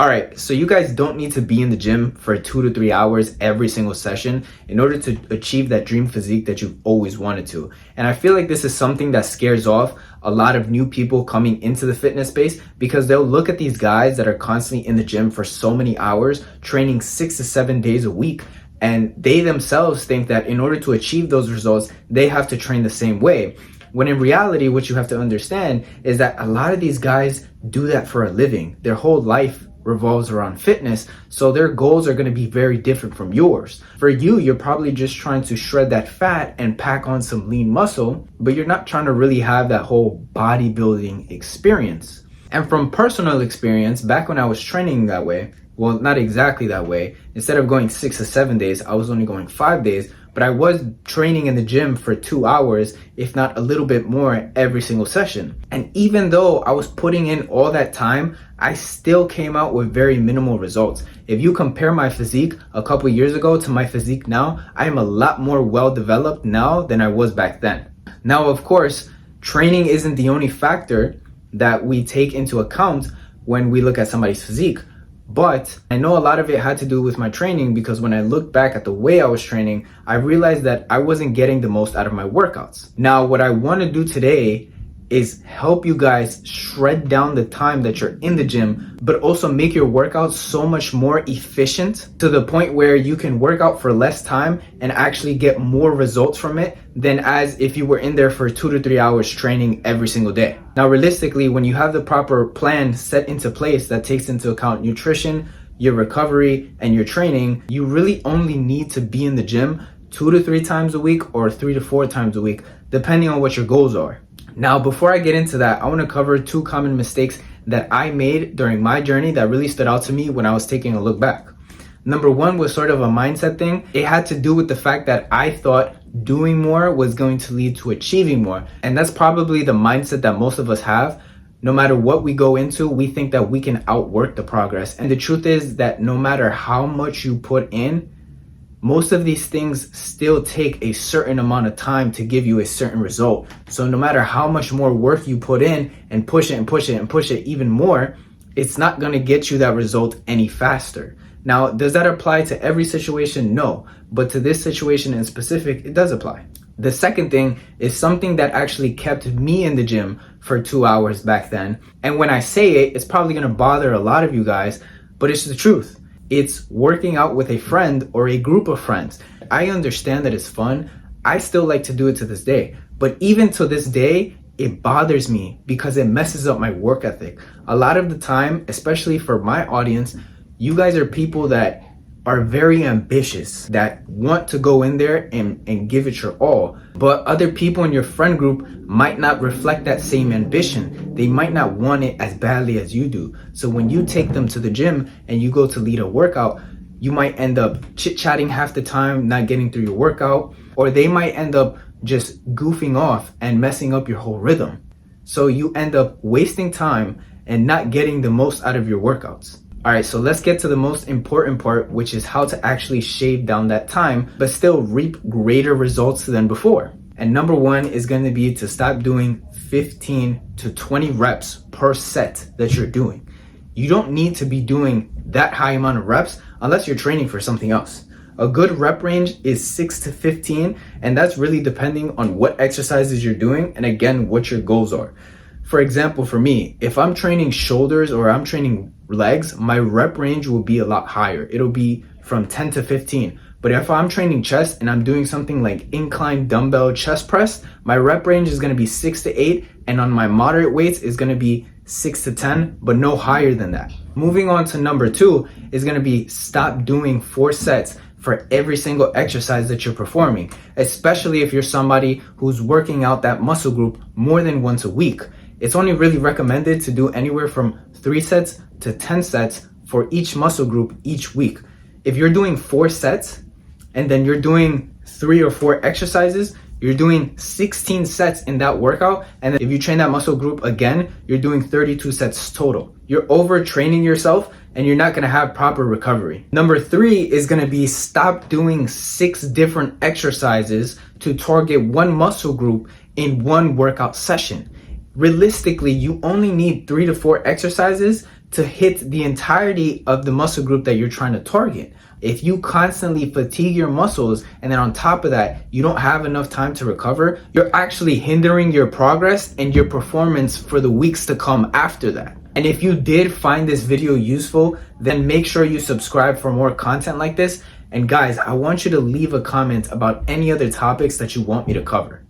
All right, so you guys don't need to be in the gym for 2 to 3 hours every single session in order to achieve that dream physique that you've always wanted to. And I feel like this is something that scares off a lot of new people coming into the fitness space, because they'll look at these guys that are constantly in the gym for so many hours, training 6 to 7 days a week. And they themselves think that in order to achieve those results, they have to train the same way. When in reality, what you have to understand is that a lot of these guys do that for a living. Their whole life revolves around fitness, so their goals are going to be very different from yours. For you, you're probably just trying to shred that fat and pack on some lean muscle, but you're not trying to really have that whole bodybuilding experience. And from personal experience, back when I was training that way, well, not exactly that way, instead of going 6 to 7 days, I was only going 5 days, but I was training in the gym for 2 hours, if not a little bit more, every single session. And even though I was putting in all that time, I still came out with very minimal results. If you compare my physique a couple years ago to my physique now, I am a lot more well-developed now than I was back then. Now, of course, training isn't the only factor that we take into account when we look at somebody's physique. But I know a lot of it had to do with my training, because when I look back at the way I was training, I realized that I wasn't getting the most out of my workouts. Now, what I want to do today is help you guys shred down the time that you're in the gym, but also make your workouts so much more efficient to the point where you can work out for less time and actually get more results from it than as if you were in there for 2 to 3 hours training every single day. Now, realistically, when you have the proper plan set into place that takes into account nutrition, your recovery, and your training, you really only need to be in the gym 2 to 3 times a week or 3 to 4 times a week, depending on what your goals are. Now, before I get into that, I want to cover 2 common mistakes that I made during my journey that really stood out to me when I was taking a look back. Number 1 was sort of a mindset thing. It had to do with the fact that I thought doing more was going to lead to achieving more. And that's probably the mindset that most of us have. No matter what we go into, we think that we can outwork the progress. And the truth is that no matter how much you put in, most of these things still take a certain amount of time to give you a certain result. So no matter how much more work you put in and push it and push it and push it even more, it's not going to get you that result any faster. Now, does that apply to every situation? No, but to this situation in specific, it does apply. The second thing is something that actually kept me in the gym for 2 hours back then. And when I say it, it's probably going to bother a lot of you guys, but it's the truth. It's working out with a friend or a group of friends. I understand that it's fun. I still like to do it to this day. But even to this day, it bothers me because it messes up my work ethic. A lot of the time, especially for my audience, you guys are people that are very ambitious, that want to go in there and give it your all. But other people in your friend group might not reflect that same ambition. They might not want it as badly as you do. So when you take them to the gym and you go to lead a workout, you might end up chit-chatting half the time, not getting through your workout, or they might end up just goofing off and messing up your whole rhythm. So you end up wasting time and not getting the most out of your workouts. All right, so let's get to the most important part, which is how to actually shave down that time, but still reap greater results than before. And number 1 is going to be to stop doing 15 to 20 reps per set that you're doing. You don't need to be doing that high amount of reps unless you're training for something else. A good rep range is 6 to 15, and that's really depending on what exercises you're doing and again, what your goals are. For example, for me, if I'm training shoulders or I'm training legs, my rep range will be a lot higher. It'll be from 10 to 15. But if I'm training chest and I'm doing something like incline dumbbell chest press, my rep range is going to be 6 to 8. And on my moderate weights is going to be 6 to 10, but no higher than that. Moving on to number 2 is going to be stop doing 4 sets for every single exercise that you're performing, especially if you're somebody who's working out that muscle group more than once a week. It's only really recommended to do anywhere from 3 sets to 10 sets for each muscle group each week. If you're doing 4 sets and then you're doing 3 or 4 exercises, you're doing 16 sets in that workout. And then if you train that muscle group again, you're doing 32 sets total. You're overtraining yourself and you're not gonna have proper recovery. Number 3 is gonna be stop doing 6 different exercises to target one muscle group in one workout session. Realistically, you only need 3 to 4 exercises to hit the entirety of the muscle group that you're trying to target. If you constantly fatigue your muscles and then on top of that, you don't have enough time to recover, you're actually hindering your progress and your performance for the weeks to come after that. And if you did find this video useful, then make sure you subscribe for more content like this. And guys, I want you to leave a comment about any other topics that you want me to cover.